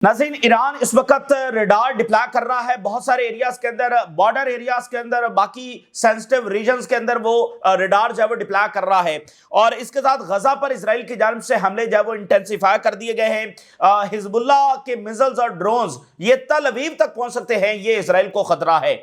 नाज़रीन, ईरान इस वक्त रेडार डिप्लॉय कर रहा है बहुत सारे एरियाज के अंदर, बॉर्डर एरियाज के अंदर, बाकी सेंसिटिव रीजन्स के अंदर वो रेडार जो है वो डिप्लॉय कर रहा है। और इसके साथ गजा पर इजराइल की जानिब से हमले जो है वो इंटेंसिफाई कर दिए गए हैं। हिजबुल्लाह के मिसाइल्स और ड्रोन्स ये तल अवीव तक पहुंच सकते हैं, ये इजराइल को खतरा है।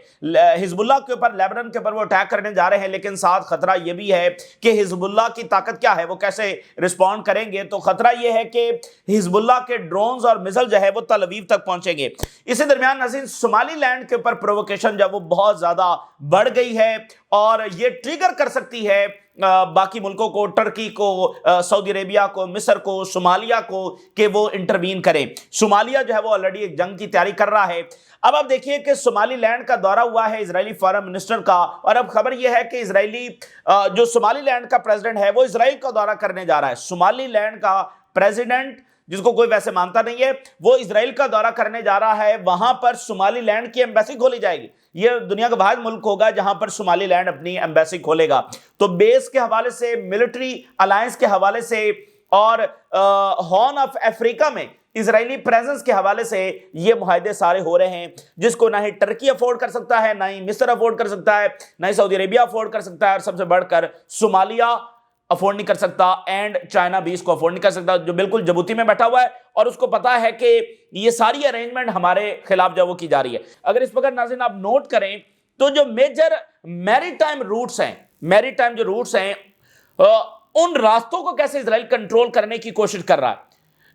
हिजबुल्लाह के ऊपर, लेबनान के ऊपर वो अटैक करने जा रहे हैं, लेकिन साथ खतरा ये भी है कि हिजबुल्लाह की ताकत क्या है, वो कैसे रिस्पॉन्ड करेंगे। तो खतरा ये है कि हिजबुल्लाह के ड्रोन्स और मिसाइल जो है वो तल अवीव तक पहुंचेंगे। इसी दरमियान नाज़रीन, सोमालीलैंड के ऊपर प्रोवोकेशन जो वो बहुत ज्यादा बढ़ गई है और ये ट्रिगर कर सकती है बाकी मुल्कों को, टर्की को, सऊदी अरेबिया को, मिस्र को, सोमालिया को, कि वो इंटरवीन करें। सोमालिया जो है वो ऑलरेडी एक जंग की तैयारी कर रहा है। अब आप देखिए कि सोमालीलैंड का दौरा हुआ है इजरायली फॉरेन मिनिस्टर का, और अब खबर यह है कि इजरायली जो सोमालीलैंड का प्रेसिडेंट है वो इजराइल का दौरा करने जा रहा है। सोमालीलैंड का प्रेसिडेंट, जिसको कोई वैसे मानता नहीं है, वो इजराइल का दौरा करने जा रहा है। वहां पर सोमालीलैंड की एम्बेसी खोली जाएगी। यह दुनिया का वाहिद मुल्क होगा जहां पर सोमालीलैंड अपनी एम्बेसी खोलेगा। तो बेस के हवाले से, मिलिट्री अलायंस के हवाले से और हॉर्न ऑफ अफ्रीका में इजरायली प्रेजेंस के हवाले से ये मुआहदे सारे हो रहे हैं, जिसको ना ही टर्की अफोर्ड कर सकता है, ना ही मिस्र अफोर्ड कर सकता है, ना ही सऊदी अरेबिया अफोर्ड कर सकता है, और सबसे बढ़कर सोमालिया अफोर्ड नहीं कर सकता, एंड चाइना भी इसको अफोर्ड नहीं कर सकता, जो बिल्कुल जिबूती में बैठा हुआ है और उसको पता है कि ये सारी अरेंजमेंट हमारे खिलाफ जो वो की जा रही है। अगर इस वक्त नाज़रीन आप नोट करें तो जो मेजर मैरीटाइम रूट्स हैं, मैरीटाइम जो रूट्स हैं, उन रास्तों को कैसे इजराइल कंट्रोल करने की कोशिश कर रहा है।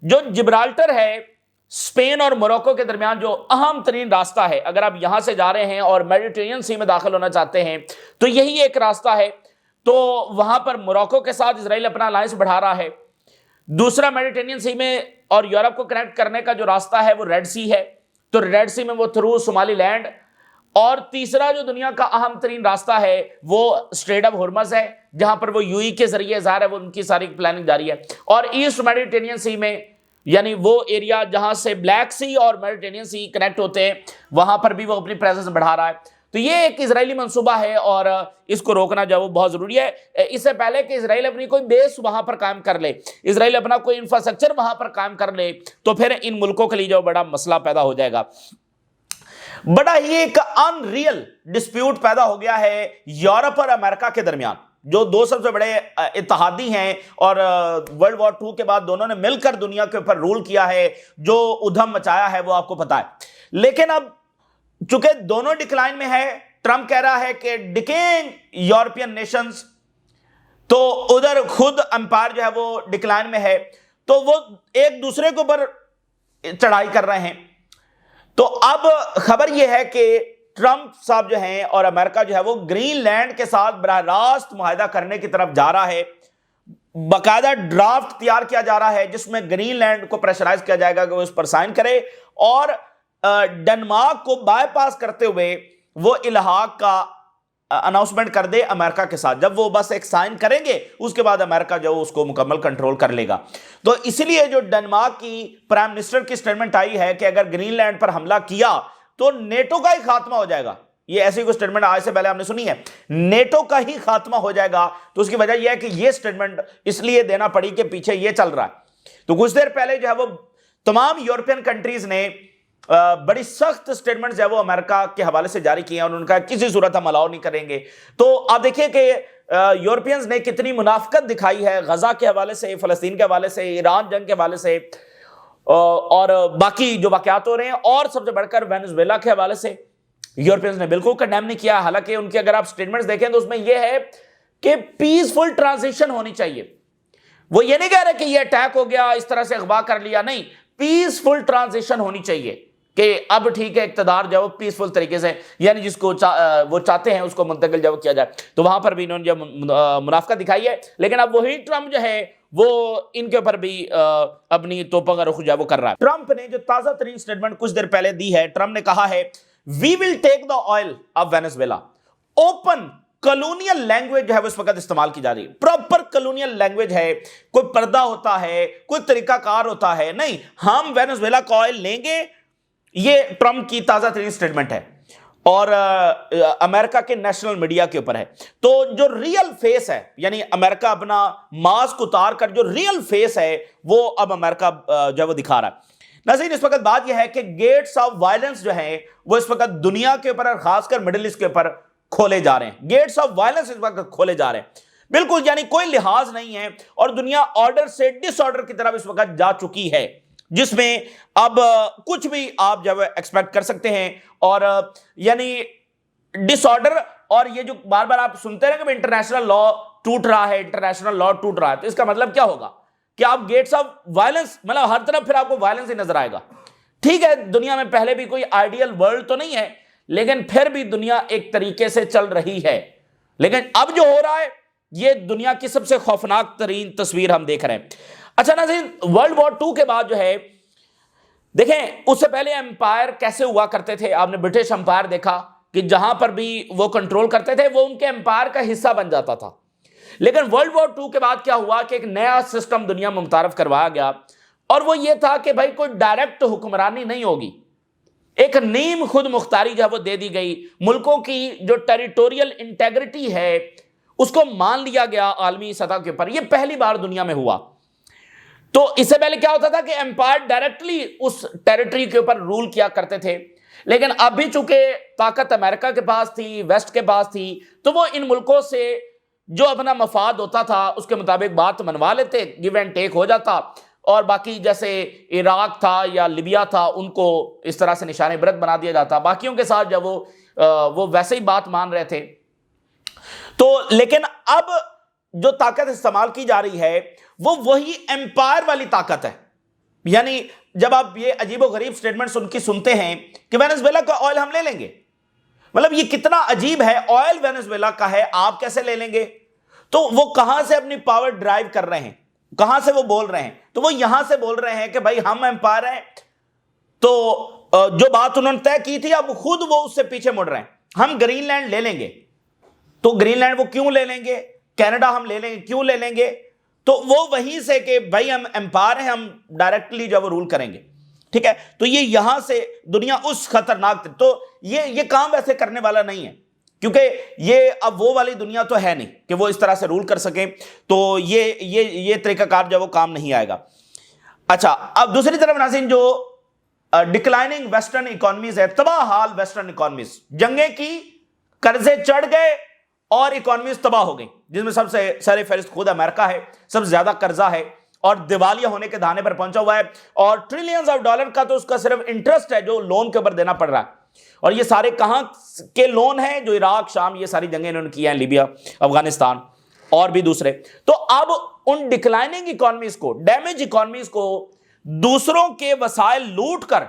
जो जिब्राल्टर है, स्पेन और मोरक्को के दरमियान जो अहम तरीन रास्ता है, अगर आप यहां से जा रहे हैं और मेडिटेरेनियन सी में दाखिल होना चाहते हैं तो यही एक रास्ता है। तो वहां पर मोरक्को के साथ इजराइल अपना अलायंस बढ़ा रहा है। दूसरा, मेडिटेरेनियन सी में और यूरोप को कनेक्ट करने का जो रास्ता है वो रेड सी है, तो रेड सी में वो थ्रू सोमालीलैंड। और तीसरा जो दुनिया का अहम तरीन रास्ता है वो स्ट्रेट ऑफ हॉर्मज़ है, जहां पर वो यूई के जरिए ज़ाहिर है वो उनकी सारी प्लानिंग जारी है। और ईस्ट मेडिटेरेनियन सी में, यानी वो एरिया जहां से ब्लैक सी और मेडिटेरेनियन सी कनेक्ट होते हैं, वहां पर भी वो अपनी प्रेजेंस बढ़ा रहा है। तो ये एक इजरायली मंसूबा है और इसको रोकना जो वो बहुत जरूरी है। इससे पहले कि इजराइल अपनी कोई बेस वहां पर कायम कर ले, इजराइल अपना कोई इंफ्रास्ट्रक्चर वहां पर कायम कर ले, तो फिर इन मुल्कों के लिए जो बड़ा मसला पैदा हो जाएगा। बड़ा ही एक अनरियल डिस्प्यूट पैदा हो गया है यूरोप और अमेरिका के दरमियान, जो दो सबसे बड़े इत्तेहादी हैं और वर्ल्ड वॉर 2 के बाद दोनों ने मिलकर दुनिया के ऊपर रूल किया है, जो उधम मचाया है वो आपको पता है। लेकिन अब चूंकि दोनों डिक्लाइन में है, ट्रंप कह रहा है कि डिकेइंग यूरोपियन नेशंस, तो उधर खुद एम्पायर जो है वो डिक्लाइन में है, तो वो एक दूसरे के ऊपर चढ़ाई कर रहे हैं। तो अब खबर यह है कि ट्रंप साहब जो हैं और अमेरिका जो है वो ग्रीनलैंड के साथ बराह रास्त मुआहदा करने की तरफ जा रहा है। बाकायदा ड्राफ्ट तैयार किया जा रहा है जिसमें ग्रीनलैंड को प्रेशराइज किया जाएगा कि वो इस पर साइन करे, और डेनमार्क को बायपास करते हुए वो इल्हाक का अनाउंसमेंट कर दे अमेरिका के साथ। जब वो बस एक साइन करेंगे उसके बाद अमेरिका जो उसको मुकम्मल कंट्रोल कर लेगा। तो इसलिए जो डेनमार्क की प्राइम मिनिस्टर की स्टेटमेंट आई है कि अगर ग्रीनलैंड पर हमला किया तो नेटो का ही खात्मा हो जाएगा। ये ऐसी कोई स्टेटमेंट आज से पहले हमने सुनी है, नेटो का ही खात्मा हो जाएगा। तो उसकी वजह यह है कि यह स्टेटमेंट इसलिए देना पड़ी कि पीछे यह चल रहा है। तो कुछ देर पहले जो है वो तमाम यूरोपियन कंट्रीज ने बड़ी सख्त स्टेटमेंट जो है वो अमेरिका के हवाले से जारी किए हैं और उनका किसी सूरत हम अलाउ नहीं करेंगे। तो आप देखिए कि यूरोपियंस ने कितनी मुनाफिकत दिखाई है गजा के हवाले से, फलस्तीन के हवाले से, ईरान जंग के हवाले से, और बाकी जो वाकयात हो रहे हैं, और सबसे बढ़कर वेनेजुएला के हवाले से यूरोपियंस ने बिल्कुल कंडेम नहीं किया। हालांकि उनके अगर आप स्टेटमेंट्स देखें तो उसमें यह है कि पीसफुल ट्रांजिशन होनी चाहिए। वो ये नहीं कह रहे कि ये अटैक हो गया, इस तरह से अगवा कर लिया, नहीं, पीसफुल ट्रांजिशन होनी चाहिए कि अब ठीक है, इक़्तिदार जो पीसफुल तरीके से, यानी जिसको वो चाहते हैं उसको मुंतकिल जब किया जाए। तो वहां पर भी इन्होंने जो मुनाफिकत दिखाई है, लेकिन अब वही ट्रंप जो है वो इनके ऊपर भी अपनी तोपों का रुख जो वो कर रहा है। ट्रंप ने जो ताजा तरीन स्टेटमेंट कुछ देर पहले दी है, ट्रंप ने कहा है we will take the oil of Venezuela. Open colonial language जो है वो इस वक्त इस्तेमाल की जा रही है। प्रॉपर कॉलोनियल लैंग्वेज है, कोई पर्दा होता है, कोई तरीकाकार होता है, नहीं, हम वेनेजुएला का ऑयल लेंगे। ये ट्रंप की ताजा तरीन स्टेटमेंट है और अमेरिका के नेशनल मीडिया के ऊपर है। तो जो रियल फेस है, यानी अमेरिका अपना मास्क उतार कर जो रियल फेस है वो अब अमेरिका जो वो दिखा रहा है। नाज़रीन, इस वक्त बात यह है कि गेट्स ऑफ वायलेंस जो है वो इस वक्त दुनिया के ऊपर और खासकर मिडिल ईस्ट के ऊपर खोले जा रहे हैं। गेट्स ऑफ वायलेंस इस वक्त खोले जा रहे हैं, बिल्कुल यानी कोई लिहाज नहीं है, और दुनिया ऑर्डर से डिसऑर्डर की तरफ इस वक्त जा चुकी है, जिसमें अब कुछ भी आप जब एक्सपेक्ट कर सकते हैं। और यानी डिसऑर्डर, और ये जो बार बार आप सुनते हैं कि इंटरनेशनल लॉ टूट रहा है, इंटरनेशनल लॉ टूट रहा है, तो इसका मतलब क्या होगा कि आप गेट्स ऑफ वायलेंस, मतलब हर तरफ फिर आपको वायलेंस ही नजर आएगा। ठीक है, दुनिया में पहले भी कोई आइडियल वर्ल्ड तो नहीं है, लेकिन फिर भी दुनिया एक तरीके से चल रही है। लेकिन अब जो हो रहा है ये दुनिया की सबसे खौफनाक तरीन तस्वीर हम देख रहे हैं। अच्छा नाज़रीन, वर्ल्ड वॉर 2 के बाद जो है, देखें उससे पहले एम्पायर कैसे हुआ करते थे। आपने ब्रिटिश एम्पायर देखा कि जहां पर भी वो कंट्रोल करते थे वो उनके एम्पायर का हिस्सा बन जाता था। लेकिन वर्ल्ड वॉर 2 के बाद क्या हुआ कि एक नया सिस्टम दुनिया में मुतारफ करवाया गया, और वो ये था कि भाई कोई डायरेक्ट हुक्मरानी नहीं होगी, एक नीम खुद मुख्तारी जो है वो दे दी गई। मुल्कों की जो टेरिटोरियल इंटेग्रिटी है उसको मान लिया गया आलमी सतह के ऊपर। ये पहली बार दुनिया में हुआ। तो इससे पहले क्या होता था कि एम्पायर डायरेक्टली उस टेरिटरी के ऊपर रूल किया करते थे, लेकिन अब भी चूंकि ताकत अमेरिका के पास थी, वेस्ट के पास थी, तो वो इन मुल्कों से जो अपना मफाद होता था उसके मुताबिक बात मनवा लेते, गिव एंड टेक हो जाता। और बाकी जैसे इराक था या लिबिया था उनको इस तरह से निशाने इबरत बना दिया जाता, बाकियों के साथ जब वो वैसे ही बात मान रहे थे। तो लेकिन अब जो ताकत इस्तेमाल की जा रही है वो वही एम्पायर वाली ताकत है। यानी जब आप ये अजीबो गरीब स्टेटमेंट्स उनकी सुनते हैं कि वेनेजुएला का ऑयल हम ले लेंगे, मतलब ये कितना अजीब है, ऑयल वेनेजुएला का है, आप कैसे ले लेंगे? तो वो कहां से अपनी पावर ड्राइव कर रहे हैं, कहां से वो बोल रहे हैं? तो वो यहां से बोल रहे हैं कि भाई हम एम्पायर हैं। तो जो बात उन्होंने तय की थी अब खुद वो उससे पीछे मुड़ रहे हैं। हम ग्रीनलैंड ले लेंगे, तो ग्रीनलैंड वो क्यों ले लेंगे? कनाडा हम ले लेंगे, क्यों ले लेंगे? तो वो वहीं से कि भाई हम एम्पायर हैं, हम डायरेक्टली जब रूल करेंगे। ठीक है, तो ये यहां से दुनिया उस खतरनाक, तो ये काम वैसे करने वाला नहीं है, क्योंकि ये अब वो वाली दुनिया तो है नहीं कि वो इस तरह से रूल कर सके। तो ये तरीकाकार जो वो काम नहीं आएगा। अच्छा, अब दूसरी तरफ नाज़रीन, जो डिक्लाइनिंग वेस्टर्न इकोनॉमीज है, तबाह हाल वेस्टर्न इकोनॉमीज, जंगे की, कर्जे चढ़ गए और इकोनॉमीज तबाह हो गई, जिसमें सबसे सर फहरिस्त खुद अमेरिका है, सबसे ज्यादा कर्जा है और दिवालिया होने के दाने पर पहुंचा हुआ है। और ट्रिलियंस ऑफ डॉलर का तो उसका सिर्फ इंटरेस्ट है जो लोन के ऊपर देना पड़ रहा है। और ये सारे कहां के लोन हैं? जो इराक, शाम, ये सारी जंगें इन्होंने की हैं, लीबिया, अफगानिस्तान और भी दूसरे। तो अब उन डिक्लाइनिंग इकोनॉमीज को, डैमेज इकोनॉमीज को दूसरों के वसाइल लूट कर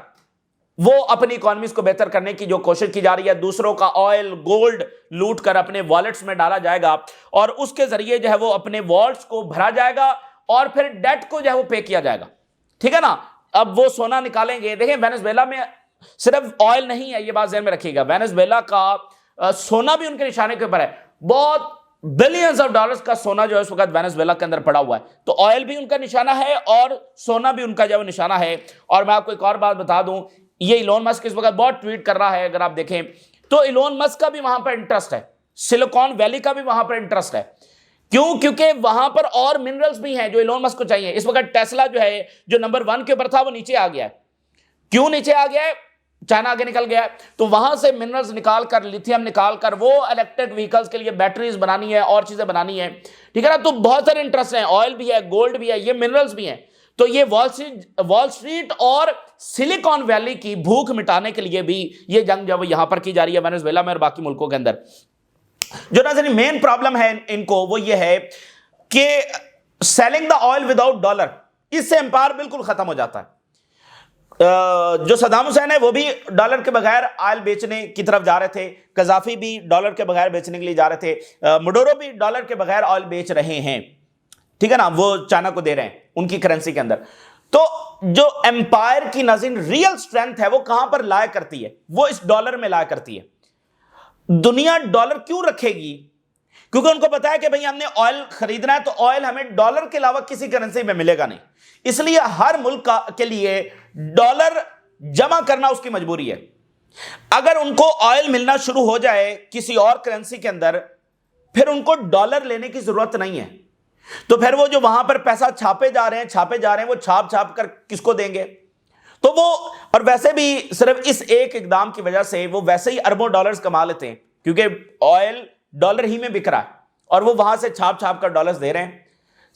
वो अपनी इकोनॉमीज को बेहतर करने की जो कोशिश की जा रही है, दूसरों का ऑयल, गोल्ड लूट कर अपने वॉलेट्स में डाला जाएगा और उसके जरिए जो है वो अपने वॉलेट्स को भरा जाएगा और फिर डेट को जो है वो पे किया जाएगा। ठीक है ना? अब वो सोना निकालेंगे। देखें, वेनेजुएला में सिर्फ ऑयल नहीं है, ये बात ध्यान में रखिएगा, वेनेजुएला का सोना भी उनके निशाने के ऊपर है। बहुत बिलियंस ऑफ डॉलर्स का सोना जो है उस वक्त वेनेजुएला के अंदर पड़ा हुआ है। तो ऑयल भी उनका निशाना है और सोना भी उनका जो है निशाना है। और मैं आपको एक और बात बता दूं, ये इलोन मस्क इस वक्त बहुत ट्वीट कर रहा है, अगर आप देखें तो इलोन मस्क का भी वहां पर इंटरेस्ट है, सिलिकॉन वैली का भी वहां पर इंटरेस्ट है। क्यों? क्योंकि वहां पर और मिनरल्स भी हैं जो इलोन मस्क को चाहिए। इस वक्त टेस्ला जो है, जो नंबर 1 के ऊपर था, वो नीचे आ गया है। क्यों नीचे आ गया है? चाइना आगे निकल गया है, तो वहां से मिनरल्स निकाल कर, लिथियम निकाल कर वो इलेक्ट्रिक व्हीकल्स के लिए बैटरीज बनानी है और चीजें बनानी है। ठीक है ना? तो बहुत सारे इंटरेस्ट हैं, ऑयल भी है, गोल्ड भी है, ये मिनरल्स भी हैं। तो ये वॉल स्ट्रीट और सिलिकॉन वैली की भूख मिटाने के लिए भी ये जंग जब यहां पर की जा रही है वेनेजुएला में और बाकी मुल्कों के अंदर। जो नाज़रीन मेन प्रॉब्लम है इनको, वो ये है कि selling the oil without dollar, इससे एम्पायर बिल्कुल खत्म हो जाता है। जो सद्दाम हुसैन है वो भी डॉलर के बगैर ऑयल बेचने की तरफ जा रहे थे, कजाफी भी डॉलर के बगैर बेचने के लिए जा रहे थे, मडोरो भी डॉलर के बगैर ऑयल बेच रहे हैं। ठीक है ना? वो चाइना को दे रहे हैं उनकी करेंसी के अंदर। तो जो एम्पायर की नाज़रीन रियल स्ट्रेंथ है वो कहां पर लाया करती है? वो इस डॉलर में लाया करती है। दुनिया डॉलर क्यों रखेगी? क्योंकि उनको पता है कि भाई हमने ऑयल खरीदना है तो ऑयल हमें डॉलर के अलावा किसी करेंसी में मिलेगा नहीं, इसलिए हर मुल्क के लिए डॉलर जमा करना उसकी मजबूरी है। अगर उनको ऑयल मिलना शुरू हो जाए किसी और करेंसी के अंदर, फिर उनको डॉलर लेने की जरूरत नहीं है। तो फिर वो जो वहां पर पैसा छापे जा रहे हैं, वो छाप छाप कर किसको देंगे? تو وہ اور ویسے بھی صرف اس ایک اقدام کی وجہ سے وہ ویسے ہی اربوں ڈالرز کما لیتے ہیں، کیونکہ آئل ڈالر ہی میں بک رہا ہے اور وہ وہاں سے چھاپ چھاپ کر ڈالرز دے رہے ہیں،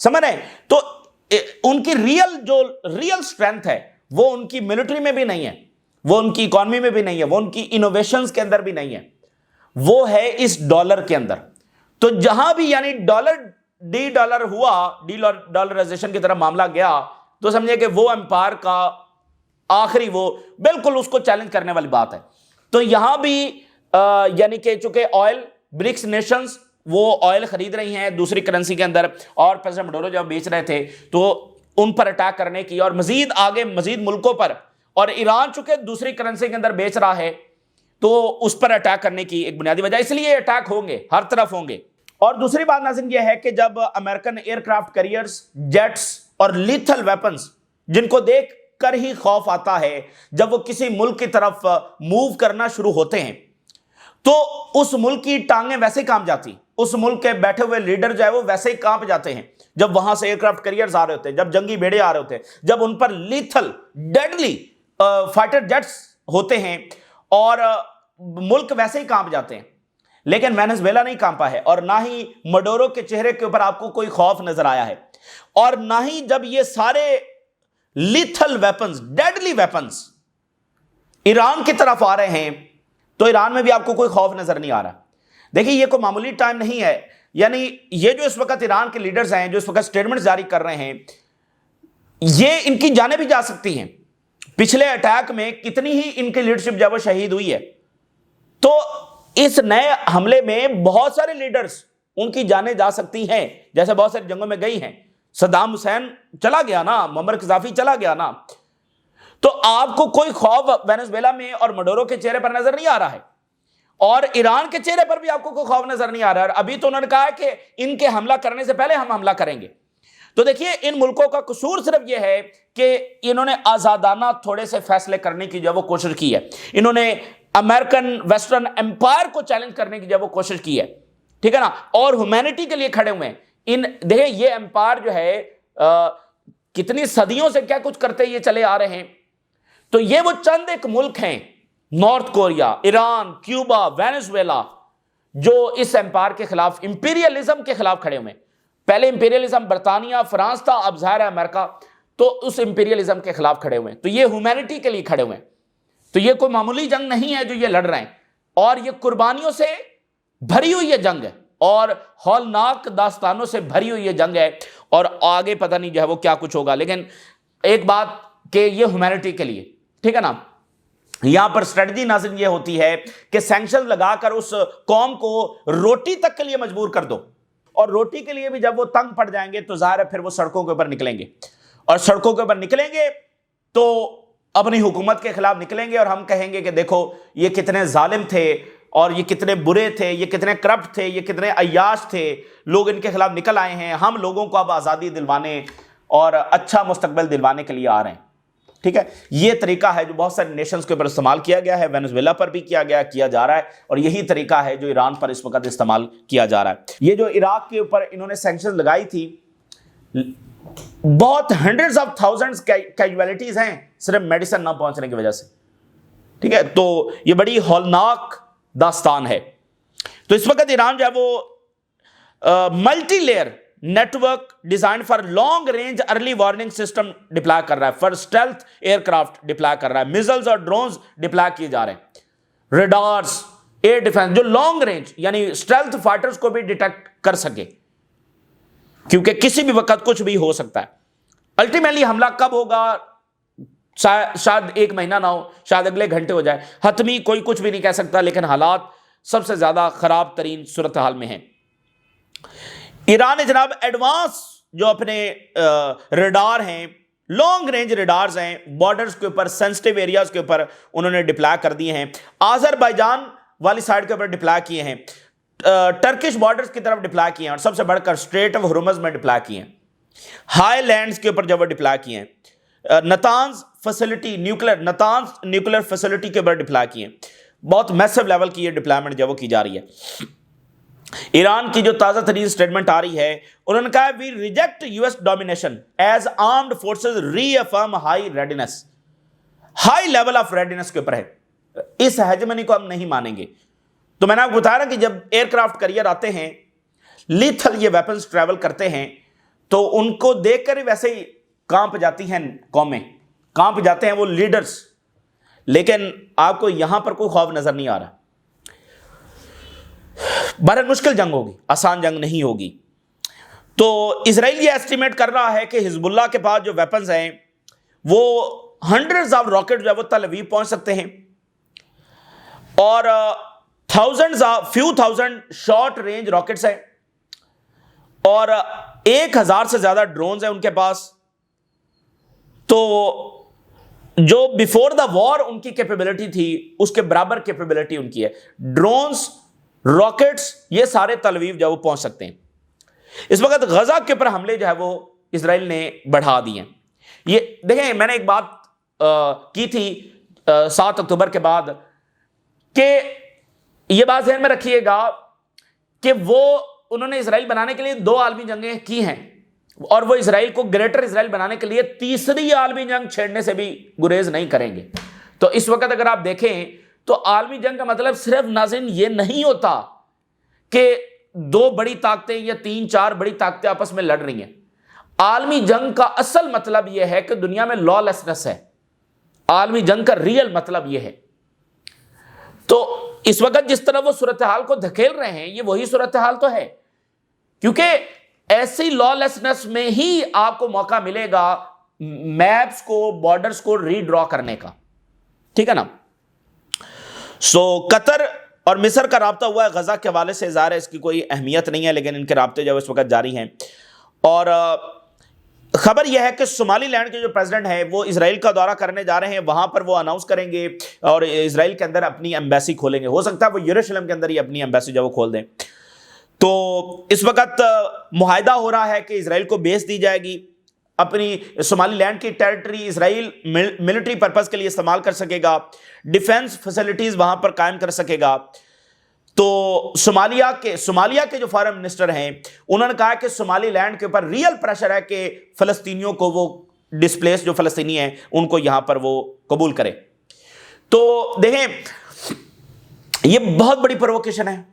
سمجھ رہے ہیں؟ تو ان کی ریل سٹرینتھ ہے وہ ان کی ملٹری میں بھی نہیں ہے، وہ ان کی اکانومی میں بھی نہیں ہے، وہ ان کی انوویشنز کے اندر بھی نہیں ہے، وہ ہے اس ڈالر کے اندر۔ تو جہاں بھی یعنی ڈی ڈالر ہوا، ڈی ڈالرائزیشن کی طرف معاملہ گیا، تو سمجھے کہ وہ امپائر کا آخری وہ بالکل اس کو چیلنج کرنے والی بات ہے۔ تو یہاں بھی یعنی کہ چونکہ آئل برکس نیشنز وہ آئل خرید رہی ہیں دوسری کرنسی کے اندر، اور پریزیڈنٹ مڈورو جب بیچ رہے تھے تو ان پر اٹیک کرنے کی اور مزید آگے مزید ملکوں پر، اور ایران چونکہ دوسری کرنسی کے اندر بیچ رہا ہے تو اس پر اٹیک کرنے کی ایک بنیادی وجہ، اس لیے اٹیک ہوں گے، ہر طرف ہوں گے۔ اور دوسری بات ناظرین یہ ہے کہ جب American aircraft carriers, jets اور لیتھل ویپنز جن کو دیکھ کر ہی خوف آتا ہے، جب وہ کسی ملک کی طرف موو کرنا شروع ہوتے ہیں تو اس ملک کی ٹانگیں ویسے ہی کانپ جاتی، اس ملک کے بیٹھے ہوئے لیڈر جو ہے وہ ویسے ہی کانپ جاتے ہیں جب وہاں سے ایئر کرافٹ کیریئرز آ رہے ہوتے ہیں، جب جنگی بیڑے آ رہے ہوتے ہیں، جب ان پر لیتھل ڈیڈلی فائٹر جیٹس ہوتے ہیں، اور ملک ویسے ہی کانپ جاتے ہیں۔ لیکن وینزویلا نہیں کانپا ہے، اور نہ ہی مڈورو کے چہرے کے اوپر آپ کو کوئی خوف نظر آیا ہے، اور نہ ہی جب یہ سارے lethal weapons, deadly weapons Iran کی طرف آ رہے ہیں تو ایران میں بھی آپ کو کوئی خوف نظر نہیں آ رہا۔ دیکھیں یہ کوئی معمولی ٹائم نہیں ہے، یعنی یہ جو اس وقت ایران کے لیڈرز ہیں جو اس وقت سٹیٹمنٹ جاری کر رہے ہیں، یہ ان کی جانیں بھی جا سکتی ہیں۔ پچھلے اٹیک میں کتنی ہی ان کی لیڈرشپ جب وہ شہید ہوئی ہے، تو اس نئے حملے میں بہت سارے لیڈرز ان کی جانیں جا سکتی ہیں، جیسے بہت ساری جنگوں میں گئی ہیں۔ صدام حسین چلا گیا نا، معمر قذافی چلا گیا نا، تو آپ کو کوئی خوف وینزویلا میں اور مڈورو کے چہرے پر نظر نہیں آ رہا ہے، اور ایران کے چہرے پر بھی آپ کو کوئی خوف نظر نہیں آ رہا ہے۔ ابھی تو انہوں نے کہا ہے کہ ان کے حملہ کرنے سے پہلے ہم حملہ کریں گے۔ تو دیکھیے ان ملکوں کا قصور صرف یہ ہے کہ انہوں نے آزادانہ تھوڑے سے فیصلے کرنے کی جو وہ کوشش کی ہے، انہوں نے امریکن ویسٹرن امپائر کو چیلنج کرنے کی جو وہ کوشش کی ہے، ٹھیک ہے نا، اور ہیومینٹی کے لیے کھڑے ہوئے ہیں۔ دیکھیں یہ امپائر جو ہے کتنی صدیوں سے کیا کچھ کرتے یہ چلے آ رہے ہیں، تو یہ وہ چند ایک ملک ہیں، north Korea, Iran, Cuba, Venezuela, جو اس امپائر کے خلاف، امپیریلزم کے خلاف کھڑے ہوئے ہیں۔ پہلے امپیریلزم برطانیہ، فرانس تھا، اب ظاہر ہے امریکہ، تو اس امپیریلزم کے خلاف کھڑے ہوئے ہیں، تو یہ ہیومینٹی کے لیے کھڑے ہوئے ہیں۔ تو یہ کوئی معمولی جنگ نہیں ہے جو یہ لڑ رہے ہیں، اور یہ قربانیوں سے بھری ہوئی یہ جنگ ہے، اور ہولناک داستانوں سے بھری ہوئی یہ جنگ ہے، اور آگے پتہ نہیں جو ہے وہ کیا کچھ ہوگا۔ لیکن ایک بات کہ یہ ہیومینٹی کے لیے، ٹھیک ہے نا، یہاں پر اسٹریٹجی ناظرین یہ ہوتی ہے کہ سینکشن لگا کر اس قوم کو روٹی تک کے لیے مجبور کر دو، اور روٹی کے لیے بھی جب وہ تنگ پڑ جائیں گے تو ظاہر ہے پھر وہ سڑکوں کے اوپر نکلیں گے، اور سڑکوں کے اوپر نکلیں گے تو اپنی حکومت کے خلاف نکلیں گے، اور ہم کہیں گے کہ دیکھو یہ کتنے ظالم تھے، اور یہ کتنے برے تھے، یہ کتنے کرپٹ تھے، یہ کتنے عیاش تھے، لوگ ان کے خلاف نکل آئے ہیں، ہم لوگوں کو اب آزادی دلوانے اور اچھا مستقبل دلوانے کے لیے آ رہے ہیں۔ ٹھیک ہے، یہ طریقہ ہے جو بہت سارے نیشنز کے اوپر استعمال کیا گیا ہے، وینزویلا پر بھی کیا جا رہا ہے، اور یہی طریقہ ہے جو ایران پر اس وقت استعمال کیا جا رہا ہے۔ یہ جو عراق کے اوپر انہوں نے سینکشن لگائی تھی، بہت ہنڈریڈز آف تھاؤزنڈز کیجویلٹیز ہیں صرف میڈیسن نہ پہنچنے کی وجہ سے، ٹھیک ہے، تو یہ بڑی ہولناک داستان ہے۔ تو اس وقت ایران جو ہے وہ multi layer network design for long range early warning system deploy کر رہا ہے، for stealth aircraft deploy کر رہا ہے، میزلز اور ڈرونز ڈپلائی کیے جا رہے ہیں، ریڈارز، ایئر ڈیفنس جو لانگ رینج یعنی اسٹیلتھ فائٹرز کو بھی ڈیٹیکٹ کر سکے، کیونکہ کسی بھی وقت کچھ بھی ہو سکتا ہے۔ الٹیمیٹلی حملہ کب ہوگا شاید ایک مہینہ نہ ہو، شاید اگلے گھنٹے ہو جائے، حتمی کوئی کچھ بھی نہیں کہہ سکتا، لیکن حالات سب سے زیادہ خراب ترین صورتحال میں ہیں۔ ایران نے جناب ایڈوانس جو اپنے ریڈار ہیں، لانگ رینج ریڈارز ہیں، بارڈرز کے اوپر، سینسٹیو ایریاز کے اوپر انہوں نے ڈپلائی کر دیے ہیں، آذربائیجان والی سائڈ کے اوپر ڈپلائی کیے ہیں، ٹرکش بارڈرز کی طرف ڈپلائی کیے ہیں، اور سب سے بڑھ کر اسٹریٹ آف ہرمز میں ڈپلائی کیے ہیں، ہائی لینڈز کے اوپر جب وہ ڈپلائی کیے ہیں، نتانز فیسلٹی نیوکلر فیسلٹی کے اوپر ڈپلائی کیے ہیں۔ بہت میسو لیول کی یہ ڈپلائمنٹ جو وہ کی جا رہی ہے۔ ایران کی جو تازہ ترین سٹیٹمنٹ آ رہی ہے، انہوں نے کہا we reject U S domination as armed forces reaffirm high readiness. High level of readiness के ऊपर है, इस हेजेमनी को हम नहीं मानेंगे। तो मैंने आपको बताया ना कि जब एयरक्राफ्ट कैरियर आते हैं, लीथल ये वेपन्स ट्रैवल करते हैं, तो उनको देखकर ही वैसे ही कांप जाती हैं कौमें, कांप जाते हैं वो लीडर्स। लेकिन आपको यहां पर कोई खौफ नजर नहीं आ रहा। बड़ा मुश्किल जंग होगी, आसान जंग नहीं होगी। तो इजराइल ये एस्टिमेट कर रहा है कि हिजबुल्लाह के पास जो वेपन्स हैं वो हंड्रेड्स ऑफ रॉकेट जो है वो तल अवीव पहुंच सकते हैं, और few thousand short range rockets हैं, और 1000 से ज्यादा ड्रोन्स हैं उनके पास। तो जो बिफोर द वॉर उनकी कैपेबिलिटी थी उसके बराबर कैपेबिलिटी उनकी है। ड्रोन्स, रॉकेट्स, ये सारे तल अवीव जो है वो पहुंच सकते हैं। इस वक्त गजा के ऊपर हमले जो है वो इजराइल ने बढ़ा दिए। ये देखें, मैंने एक बात की थी 7 अक्टूबर के बाद, कि ये बात ध्यान में रखिएगा कि वो उन्होंने इजराइल बनाने के लिए 2 आलमी जंगें की हैं, और वो इजराइल को ग्रेटर इजराइल बनाने के लिए तीसरी आलमी जंग छेड़ने से भी गुरेज नहीं करेंगे। तो इस वक्त अगर आप देखें तो आलमी जंग का मतलब सिर्फ नाज़रीन ये नहीं होता कि 2 बड़ी ताकतें या 3-4 बड़ी ताकतें आपस में लड़ रही हैं। आलमी जंग का असल मतलब यह है कि दुनिया में लॉलेसनेस है। आलमी जंग का रियल मतलब यह है। तो इस वक्त जिस तरह वो सूरत हाल को धकेल रहे हैं, ये वही सूरत हाल तो है, क्योंकि ऐसी लॉलेसनेस में ही आपको मौका मिलेगा मैप्स को, बॉर्डर्स को रीड्रॉ करने का, ठीक है ना। सो कतर और मिस्र का राब्ता हुआ है गजा के हवाले से, ज़ाहिर है इसकी कोई अहमियत नहीं है, लेकिन इनके राब्ते जो इस वक्त जारी हैं। और खबर यह है कि सोमाली लैंड के जो प्रेसिडेंट हैं वो इजराइल का दौरा करने जा रहे हैं, वहां पर वो अनाउंस करेंगे और इजराइल के अंदर अपनी एम्बेसी खोलेंगे। हो सकता है वो यरूशलेम के अंदर ही अपनी एम्बेसी जो वो खोल दें। तो इस वक्त मुआहदा हो रहा है कि इजराइल को बेस दी जाएगी, अपनी सोमाली लैंड की टेरिटरी इजराइल मिलिट्री पर्पस के लिए इस्तेमाल कर सकेगा, डिफेंस फैसिलिटीज वहां पर कायम कर सकेगा। तो सोमालिया के जो फॉरेन मिनिस्टर हैं उन्होंने कहा कि सोमाली लैंड के ऊपर रियल प्रेशर है कि फलस्तीनियों को, वो डिस्प्लेस जो फलस्तीनी हैं उनको यहां पर वो कबूल करे। तो देखें, ये बहुत बड़ी प्रोवोकेशन है,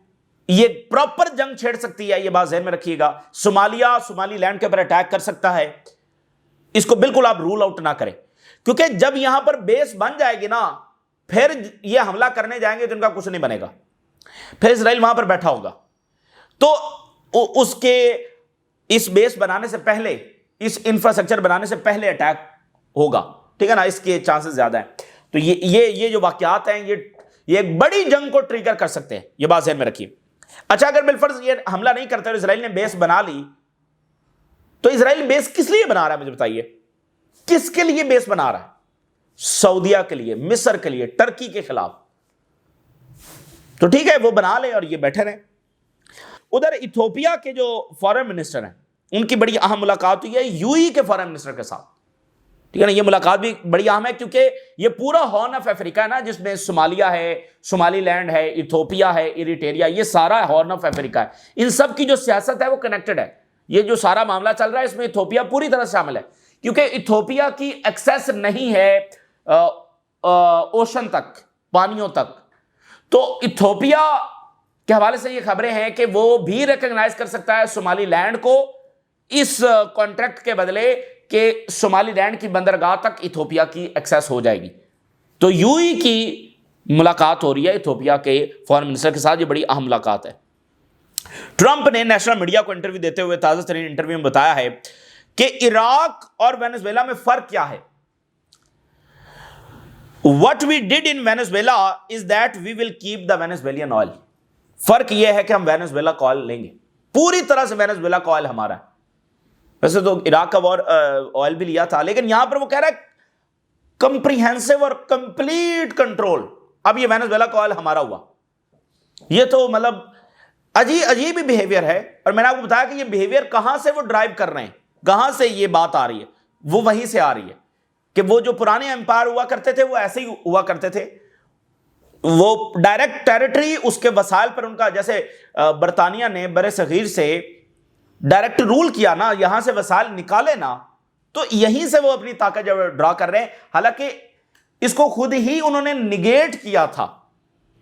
ये प्रॉपर जंग छेड़ सकती है, ये बात ध्यान में रखिएगा। सोमाली लैंड के ऊपर अटैक कर सकता है, इसको बिल्कुल आप रूल आउट ना करें, क्योंकि जब यहां पर बेस बन जाएगी ना, फिर ये हमला करने जाएंगे तो इनका कुछ नहीं बनेगा, फिर इजराइल वहां पर बैठा होगा। तो उसके इस बेस बनाने से पहले, इस इंफ्रास्ट्रक्चर बनाने से पहले अटैक होगा, ठीक है ना, इसके चांसेस ज्यादा हैं। तो ये जो वाकयात हैं ये एक बड़ी जंग को ट्रिगर कर सकते हैं, ये बात ध्यान में रखिए। अच्छा, अगर बिलफर्ज ये हमला नहीं करते और इजराइल ने बेस बना ली, तो इजराइल बेस किस लिए बना रहा है मुझे बताइए, किसके लिए बेस बना रहा है? सऊदिया के लिए, मिस्र के लिए, टर्की के खिलाफ। तो ठीक है, वो बना ले और ये बैठे रहे। उधर इथोपिया के जो फॉरेन मिनिस्टर हैं उनकी बड़ी अहम मुलाकात हुई है यूएई के फॉरेन मिनिस्टर के साथ, ठीक है ना। ये मुलाकात भी बड़ी अहम है क्योंकि ये पूरा हॉर्न ऑफ अफ्रीका है ना, जिसमें सोमालिया है, सोमाली लैंड है, इथोपिया है, इरिट्रिया, ये सारा हॉर्न ऑफ अफ्रीका है। इन सब की जो सियासत है वो कनेक्टेड है। ये जो सारा मामला चल रहा है इसमें इथोपिया पूरी तरह शामिल है, क्योंकि इथोपिया की एक्सेस नहीं है ओशन तक, पानियों तक। तो इथोपिया के हवाले से ये खबरें हैं कि वो भी रिकॉग्नाइज कर सकता है सोमाली लैंड को इस कॉन्ट्रैक्ट के बदले कि सोमाली लैंड की बंदरगाह तक इथोपिया की एक्सेस हो जाएगी। तो यूएई की मुलाकात हो रही है इथोपिया के फॉरेन मिनिस्टर के साथ, ये बड़ी अहम मुलाकात है। ट्रंप ने नेशनल मीडिया को इंटरव्यू देते हुए ताजा तरीन इंटरव्यू में बताया है कि इराक और वेनेजुएला में फर्क क्या है। What we did in Venezuela is that we will keep the Venezuelan oil. फर्क यह है कि हम वेनेजुएला का ऑयल लेंगे, पूरी तरह से वेनेजुएला का ऑयल हमारा है। वैसे तो इराक का ऑयल भी लिया था, लेकिन यहां पर वो कह रहा है कंप्रीहेंसिव और कंप्लीट कंट्रोल। अब ये वेनेजुएला का ऑयल हमारा हुआ। ये तो मतलब अजीब ही बिहेवियर है। और मैंने आपको बताया कि ये बिहेवियर कहां से वो ड्राइव कर रहे हैं, कहां से ये बात आ रही है, वो वहीं से आ रही है कि वो जो पुराने एम्पायर हुआ करते थे वो ऐसे ही हुआ करते थे। वो डायरेक्ट टेरिटरी, उसके वसाइल पर उनका, जैसे बरतानिया ने बरे सगीर से डायरेक्ट रूल किया ना, यहां से वसाइल निकाले ना, तो यहीं से वो अपनी ताकत जब ड्रा कर रहे हैं। हालांकि اس کو خود ہی انہوں نے نگیٹ کیا تھا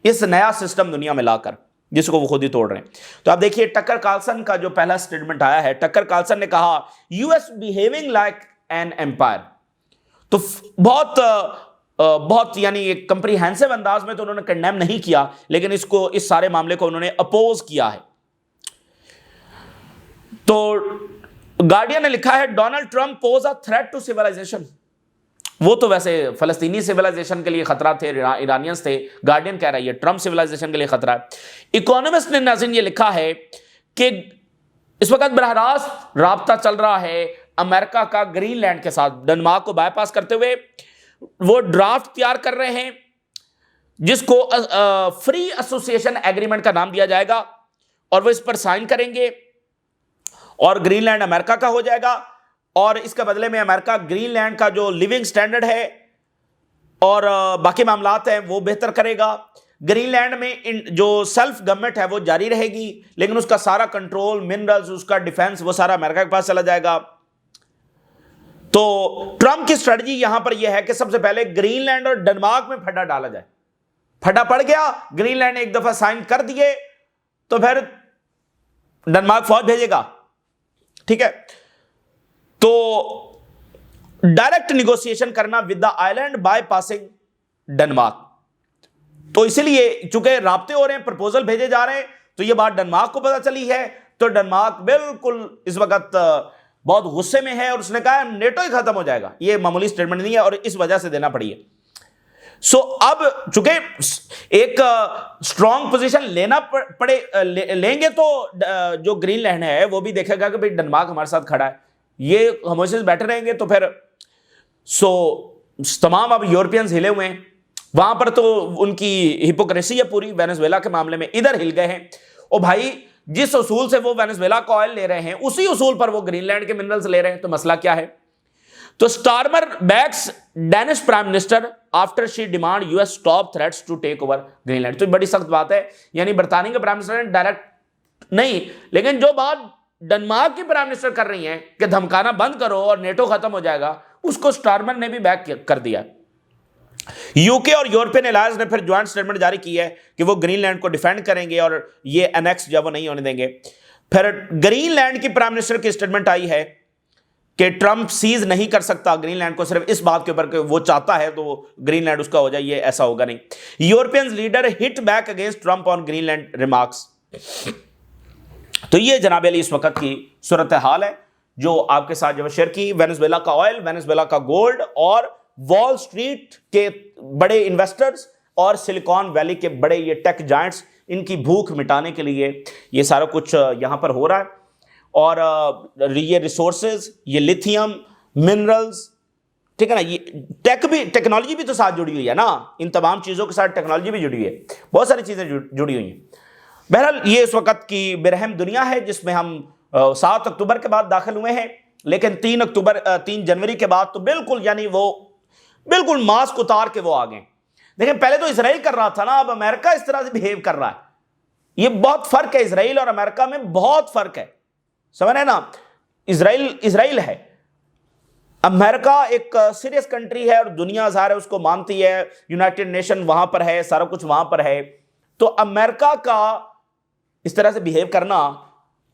اس نیا سسٹم دنیا میں لا کر، جس کو وہ خود ہی توڑ رہے ہیں۔ تو آپ دیکھیے ٹکر کارلسن کا جو پہلا سٹیٹمنٹ آیا ہے، ٹکر کارلسن نے کہا U S behaving like an empire, تو بہت یعنی ایک کمپریہنسو انداز میں تو انہوں نے کنڈیم نہیں کیا، لیکن اس سارے معاملے کو انہوں نے اپوز کیا ہے۔ تو گارڈین نے لکھا ہے Donald Trump poses a threat to civilisation, وہ تو ویسے فلسطینی سیولائزیشن کے لیے خطرہ تھے، ایرانینز تھے، گارڈین کہہ رہا ہے یہ ٹرمپ سیولائزیشن کے لیے خطرہ ہے۔ اکانومسٹ نے ناظرین یہ لکھا ہے کہ اس وقت براہ راست رابطہ چل رہا ہے امریکہ کا گرین لینڈ کے ساتھ، ڈنمارک کو بائی پاس کرتے ہوئے وہ ڈرافٹ تیار کر رہے ہیں جس کو فری ایسوسیشن ایگریمنٹ کا نام دیا جائے گا، اور وہ اس پر سائن کریں گے اور گرین لینڈ امریکہ کا ہو جائے گا، اور اس کے بدلے میں امریکہ گرین لینڈ کا جو لیونگ سٹینڈرڈ ہے اور باقی معاملات ہیں وہ بہتر کرے گا۔ گرین لینڈ میں جو سیلف گورنمنٹ ہے وہ جاری رہے گی، لیکن اس کا سارا کنٹرول، منرلز، اس کا ڈیفنس، وہ سارا امریکہ کے پاس چلا جائے گا۔ تو ٹرمپ کی اسٹریٹجی یہاں پر یہ ہے کہ سب سے پہلے گرین لینڈ اور ڈنمارک میں پھڈا ڈالا جائے، پھڈا پڑ گیا، گرین لینڈ ایک دفعہ سائن کر دیے تو پھر ڈنمارک فوج بھیجے گا، ٹھیک ہے۔ تو ڈائریکٹ نیگوسیشن کرنا with the island by passing Denmark, تو اسی لیے چونکہ رابطے ہو رہے ہیں، پرپوزل بھیجے جا رہے ہیں، تو یہ بات ڈنمارک کو پتہ چلی ہے، تو ڈنمارک بالکل اس وقت بہت غصے میں ہے، اور اس نے کہا نیٹو ہی ختم ہو جائے گا۔ یہ معمولی سٹیٹمنٹ نہیں ہے، اور اس وجہ سے دینا پڑی ہے۔ سو اب چونکہ ایک اسٹرانگ پوزیشن لیں گے تو جو گرین لینڈ ہے وہ بھی دیکھے گا کہ بھئی ڈنمارک ہمارے ساتھ کھڑا ہے، یہ ہمیشہ بیٹھے رہیں گے تو پھر تمام اب یورپینز ہلے ہوئے ہیں وہاں پر، تو ان کی ہپوکریسی ہے پوری وینزویلا کے معاملے میں، ادھر ہل گئے ہیں۔ اور بھائی جس اصول سے وہ وینزویلا کا آئل لے رہے ہیں اسی اصول پر وہ گرین لینڈ کے منرلز لے رہے ہیں، تو مسئلہ کیا ہے؟ تو Starmer backs Danish prime minister after she demand U S stop threats to take over Greenland. تو بڑی سخت بات ہے، یعنی برطانیہ کے پرائم منسٹر نے ڈائریکٹ نہیں، لیکن جو بات ڈنمارک کی پرائم منسٹر کر رہی ہیں کہ دھمکانا بند کرو اور نیٹو ختم ہو جائے گا، اس کو سٹارمر نے بھی بیک کر دیا۔ یو کے اور یورپین الائنس نے پھر جوائنٹ سٹیٹمنٹ جاری کی ہے کہ وہ گرین لینڈ کو ڈیفینڈ کریں گے اور یہ انیکس جو وہ نہیں ہونے دیں گے۔ پھر گرین لینڈ کی پرائم منسٹر کی سٹیٹمنٹ آئی ہے کہ ٹرمپ سیز نہیں کر سکتا گرین لینڈ کو صرف اس بات کے اوپر کہ وہ چاہتا ہے تو گرین لینڈ اس کا ہو جائے، یہ ایسا ہوگا نہیں۔ یورپین لیڈر ہٹ بیک اگینسٹ ٹرمپ آن گرین لینڈ ریمارکس۔ تو یہ جناب علی اس وقت کی صورتحال ہے جو آپ کے ساتھ جو شیئر کی۔ وینزویلا کا آئل، وینزویلا کا گولڈ، اور وال سٹریٹ کے بڑے انویسٹرز اور سلیکان ویلی کے بڑے یہ ٹیک جائنٹس، ان کی بھوک مٹانے کے لیے یہ سارا کچھ یہاں پر ہو رہا ہے۔ اور یہ ریسورسز، یہ لیتھیم، منرلز، ٹھیک ہے نا، یہ ٹیکنالوجی بھی تو ساتھ جڑی ہوئی ہے نا، ان تمام چیزوں کے ساتھ ٹیکنالوجی بھی جڑی ہوئی ہے، بہت ساری چیزیں جڑی ہوئی ہیں۔ بہرحال یہ اس وقت کی برہم دنیا ہے جس میں ہم 7 اکتوبر کے بعد داخل ہوئے ہیں، لیکن 3 جنوری کے بعد تو بالکل یعنی وہ بالکل ماسک اتار کے وہ آگئے۔ دیکھیں پہلے تو اسرائیل کر رہا تھا نا، اب امریکہ اس طرح سے بیہیو کر رہا ہے۔ یہ بہت فرق ہے، اسرائیل اور امریکہ میں بہت فرق ہے، سمجھ رہے نا۔ اسرائیل ہے، امریکہ ایک سیریس کنٹری ہے اور دنیا ظاہر ہے اس کو مانتی ہے، یونائٹڈ نیشن وہاں پر ہے، سارا کچھ وہاں پر ہے۔ تو امریکہ کا اس طرح سے بیہیو کرنا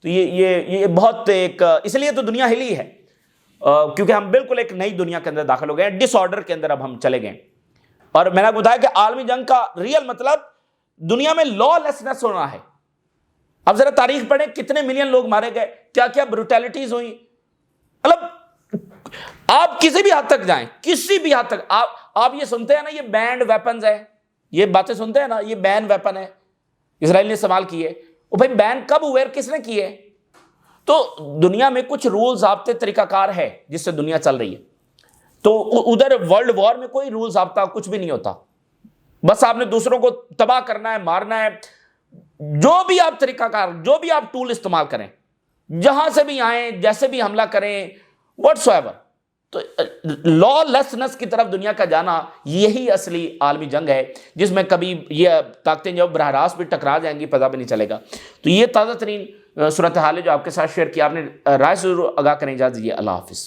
تو یہ بہت ایک، اس لیے تو دنیا ہلی ہے، کیونکہ ہم بالکل ایک نئی دنیا کے اندر داخل ہو گئے ہیں، ڈس آرڈر کے اندر اب ہم چلے گئے۔ اور میں نے آپ کو بتایا کہ عالمی جنگ کا ریئل مطلب دنیا میں لا لیسنس ہونا ہے۔ اب ذرا تاریخ پڑھیں، کتنے ملین لوگ مارے گئے، کیا کیا بروٹیلٹیز ہوئی، مطلب آپ کسی بھی حد تک جائیں، کسی بھی حد تک آپ یہ سنتے ہیں نا، یہ بینڈ ویپنز ہے، یہ باتیں سنتے ہیں نا، یہ بین ویپن ہے اسرائیل نے استعمال کیے۔ وہ بھائی بین کب ہوئے اور کس نے کیے؟ تو دنیا میں کچھ رول ضابطے طریقہ کار ہے جس سے دنیا چل رہی ہے۔ تو ادھر ورلڈ وار میں کوئی رول ضابطہ کچھ بھی نہیں ہوتا، بس آپ نے دوسروں کو تباہ کرنا ہے، مارنا ہے۔ جو بھی آپ طریقہ کار، جو بھی آپ ٹول استعمال کریں، جہاں سے بھی آئیں، جیسے بھی حملہ کریں، واٹس ایور، تو لا لیسنس کی طرف دنیا کا جانا یہی اصلی عالمی جنگ ہے، جس میں کبھی یہ طاقتیں جو براہ راست بھی ٹکرا جائیں گی پتہ بھی نہیں چلے گا۔ تو یہ تازہ ترین صورتحال ہے جو آپ کے ساتھ شیئر کیا، آپ نے رائے ضرور آگاہ کریں۔ اجازت دیجیے، اللہ حافظ۔